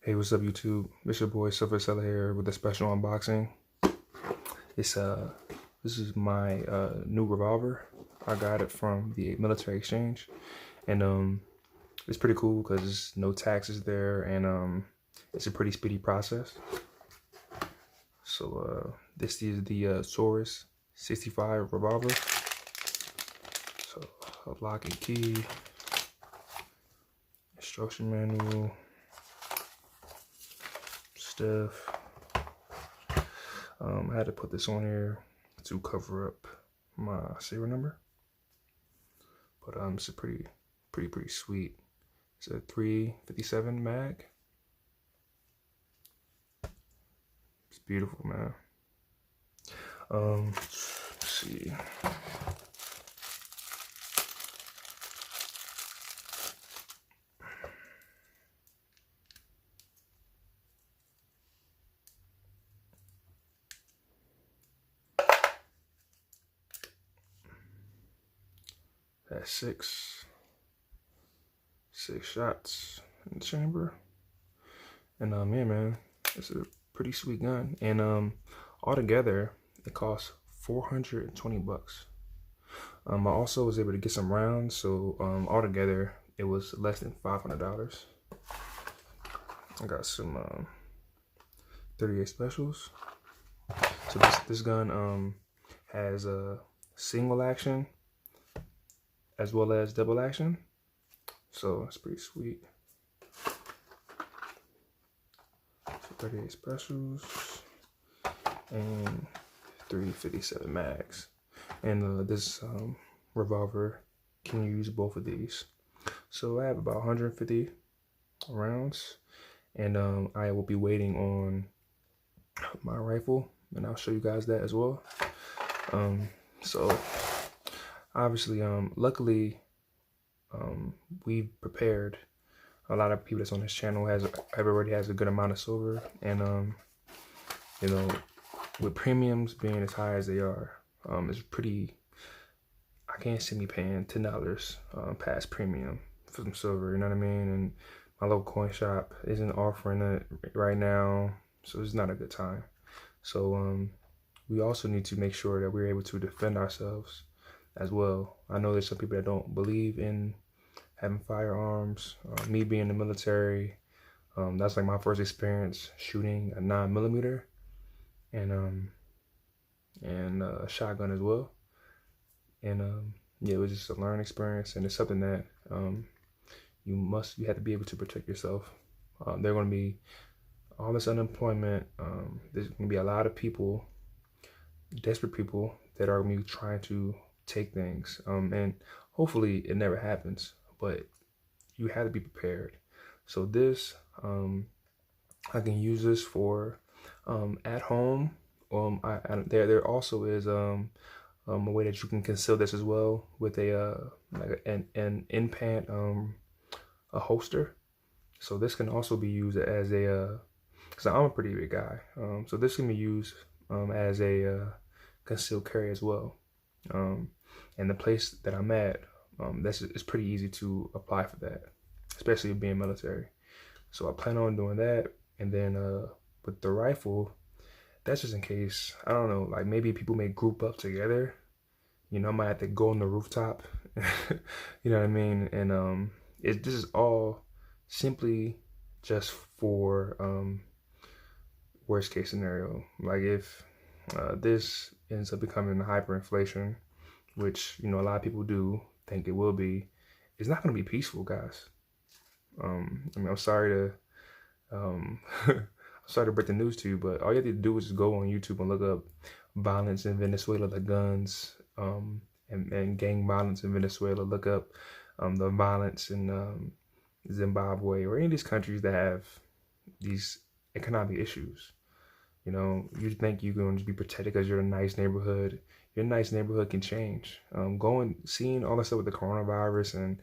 Hey, what's up, YouTube? It's your boy Silver Seller here with a special unboxing. It's this is my new revolver. I got it from the military exchange, and it's pretty cool because there's no taxes there, and it's a pretty speedy process. So this is the Taurus 65 revolver. So a lock and key, instruction manual, stuff. I had to put this on here to cover up my serial number, but it's a pretty sweet. It's a 357 mag. It's beautiful, man. Let's see. That's six shots in the chamber, and yeah, man, it's a pretty sweet gun, and altogether it costs $420. I also was able to get some rounds, so altogether it was less than $500. I got some 38 specials. So this gun has a single action as well as double action, so it's pretty sweet. So 38 specials and 357 mags, and this revolver can use both of these. So I have about 150 rounds, and I will be waiting on my rifle, and I'll show you guys that as well. So obviously, luckily, we've prepared. A lot of people that's on this channel already has a good amount of silver, and you know, with premiums being as high as they are, it's pretty. I can't see me paying $10 past premium for some silver. You know what I mean? And my local coin shop isn't offering it right now, so it's not a good time. So we also need to make sure that we're able to defend ourselves as well. I know there's some people that don't believe in having firearms. Me being in the military, that's like my first experience shooting a 9mm and a shotgun as well. And yeah, it was just a learning experience, and it's something that you have to be able to protect yourself. There are going to be all this unemployment. There's going to be a lot of people, desperate people, that are going to be trying to take things, and hopefully it never happens, but you have to be prepared. So this, I can use this for at home. There also is a way that you can conceal this as well with a like an in-pant a holster. So this can also be used as a because I'm a pretty big guy, so this can be used as a concealed carry as well. And the place that I'm at, it's pretty easy to apply for that, especially being military. So I plan on doing that, and then with the rifle, that's just in case. I don't know, like maybe people may group up together. You know, I might have to go on the rooftop. You know what I mean? And this is all simply just for worst case scenario. Like if this ends up becoming hyperinflation, which, you know, a lot of people do think it will be, it's not going to be peaceful, guys. I mean, I'm sorry to I'm sorry to break the news to you, but all you have to do is just go on YouTube and look up violence in Venezuela, the guns, and gang violence in Venezuela. Look up the violence in Zimbabwe, or any of these countries that have these economic issues. You know, you think you're going to be protected because you're in a nice neighborhood. Your nice neighborhood can change. Seeing all this stuff with the coronavirus, and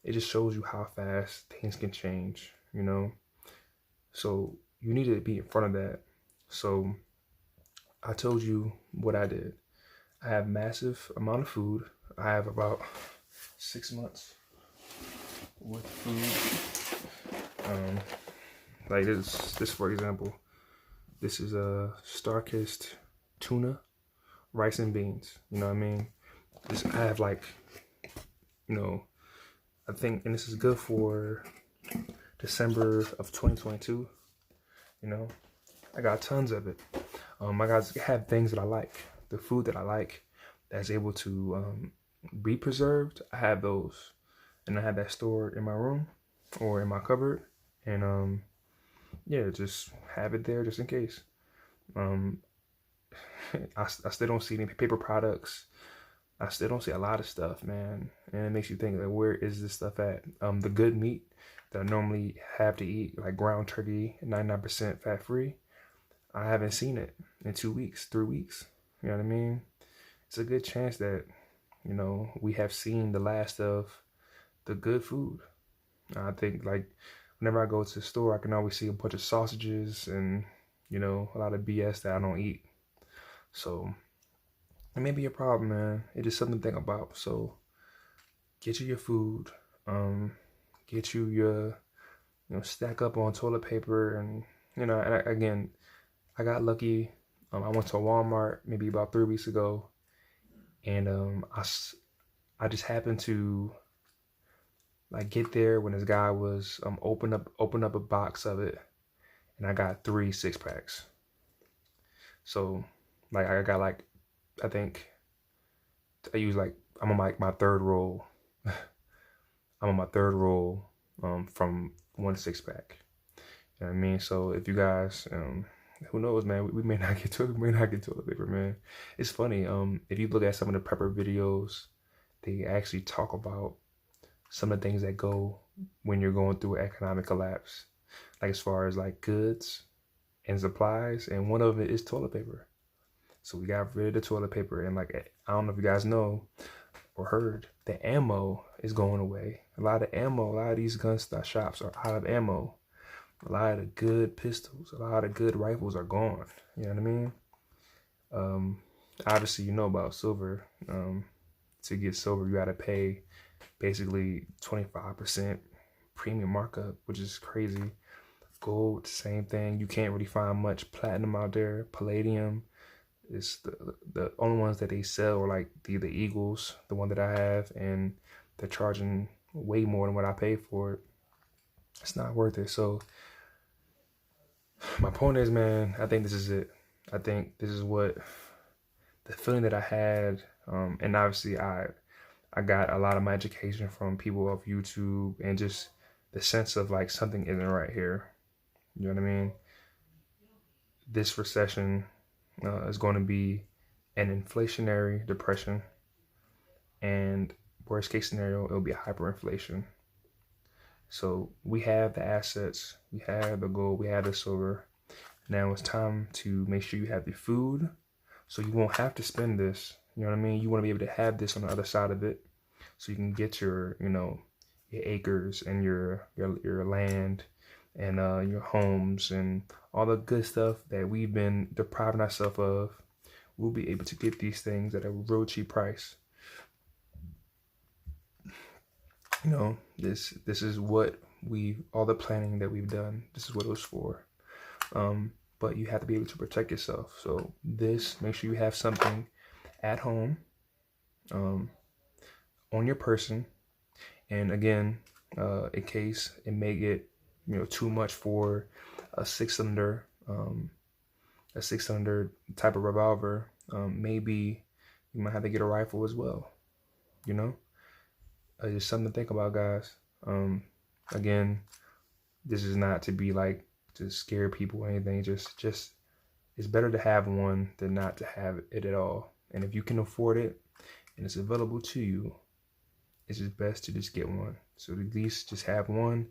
it just shows you how fast things can change, you know? So you need to be in front of that. So I told you what I did. I have massive amount of food. I have about 6 months worth of food. Like this for example, this is a Star-Kissed tuna, rice and beans. You know what I mean? I have like, you know, I think, and this is good for December of 2022. You know, I got tons of it. I got have things that I like, the food that I like, that's able to be preserved. I have those, and I have that stored in my room or in my cupboard, and yeah, just have it there just in case. I still don't see any paper products. I still don't see a lot of stuff, man, and it makes you think, like, where is this stuff at? The good meat that I normally have to eat, like ground turkey, 99% fat free, I haven't seen it in 2 weeks, 3 weeks. You know what I mean? It's a good chance that, you know, we have seen the last of the good food. I think, like, whenever I go to the store, I can always see a bunch of sausages and, you know, a lot of BS that I don't eat. So it may be a problem, man. It is something to think about. So get you your food. Get you your, you know, stack up on toilet paper, and, you know, and again, I got lucky. I went to Walmart maybe about 3 weeks ago, and I just happened to like get there when this guy was open up a box of it, and I got 3 6-packs. So like I got like, I think I use like, I'm on like my third roll. I'm on my third roll from 1 6-pack. You know what I mean? So if you guys who knows, man, we may not get toilet paper, man. It's funny, if you look at some of the prepper videos, they actually talk about some of the things that go when you're going through economic collapse, like as far as like goods and supplies, and one of it is toilet paper. So we got rid of the toilet paper, and like, I don't know if you guys know or heard, the ammo is going away. A lot of these gun shops are out of ammo. A lot of the good pistols, a lot of good rifles are gone. You know what I mean? Obviously, you know about silver. To get silver, you gotta pay basically 25% premium markup, which is crazy. Gold, same thing. You can't really find much platinum out there. Palladium is the only ones that they sell are like the Eagles, the one that I have, and they're charging way more than what I paid for it. It's not worth it. So my point is, man, I think this is it. I think this is what the feeling that I had, and obviously I got a lot of my education from people off YouTube, and just the sense of like something isn't right here. You know what I mean? This recession is going to be an inflationary depression, and worst case scenario, it'll be a hyperinflation. So we have the assets, we have the gold, we have the silver. Now it's time to make sure you have the food, so you won't have to spend this. You know what I mean? You want to be able to have this on the other side of it, so you can get your, you know, your acres and your land, and your homes and all the good stuff that we've been depriving ourselves of. We'll be able to get these things at a real cheap price. You know, this is what all the planning that we've done, this is what it was for. But you have to be able to protect yourself. So make sure you have something at home, on your person. And again, in case it may get, you know, too much for a 6-cylinder type of revolver, maybe you might have to get a rifle as well. You know, just something to think about, guys. Again, this is not to be like to scare people or anything. Just it's better to have one than not to have it at all. And if you can afford it and it's available to you, it's just best to just get one. So at least just have one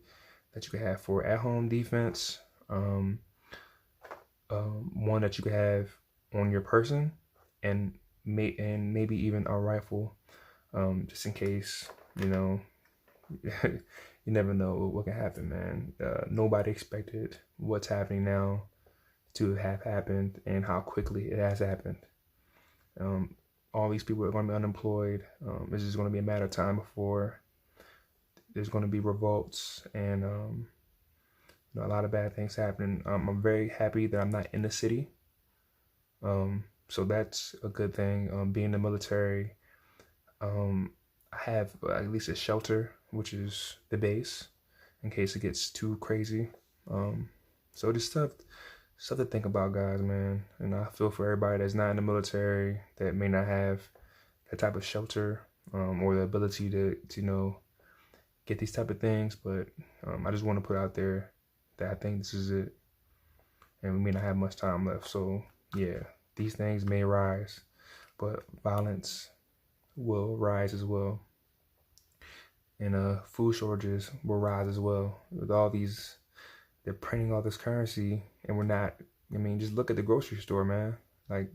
that you can have for at-home defense, one that you can have on your person, and maybe even a rifle, just in case, you know. You never know what can happen, man. Nobody expected what's happening now to have happened, and how quickly it has happened. All these people are going to be unemployed. It's just going to be a matter of time before there's going to be revolts, and a lot of bad things happening. I'm very happy that I'm not in the city. So that's a good thing. Being in the military, I have at least a shelter, which is the base, in case it gets too crazy. So just stuff to think about, guys, man. And I feel for everybody that's not in the military, that may not have that type of shelter, or the ability to get these type of things. But I just want to put out there that I think this is it, and we may not have much time left. So yeah, these things may rise, but violence will rise as well, and food shortages will rise as well. With all these, they're printing all this currency, and we're not. I mean, just look at the grocery store, man. Like,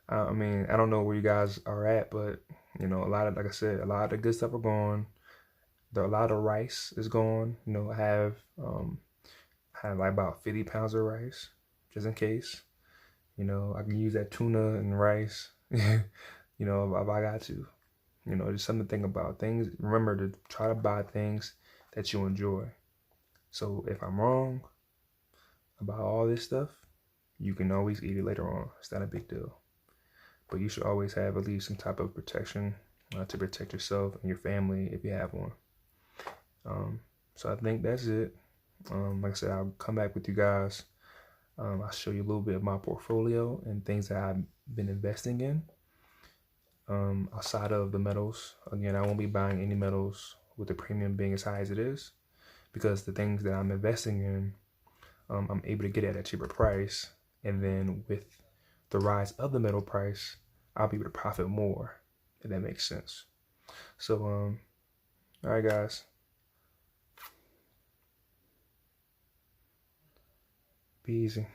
I mean, I don't know where you guys are at, but a lot of, like I said, a lot of the good stuff are gone. A lot of rice is gone. I have like about 50 pounds of rice, just in case. I can use that tuna and rice. If I got to. Just something to think about. Things. Remember to try to buy things that you enjoy. So if I'm wrong about all this stuff, you can always eat it later on. It's not a big deal. But you should always have at least some type of protection to protect yourself and your family if you have one. So I think that's it. Like I said, I'll come back with you guys. I'll show you a little bit of my portfolio and things that I've been investing in. Outside of the metals, again, I won't be buying any metals with the premium being as high as it is, because the things that I'm investing in, I'm able to get at a cheaper price, and then with the rise of the metal price, I'll be able to profit more, if that makes sense. So, all right, guys. Be easy.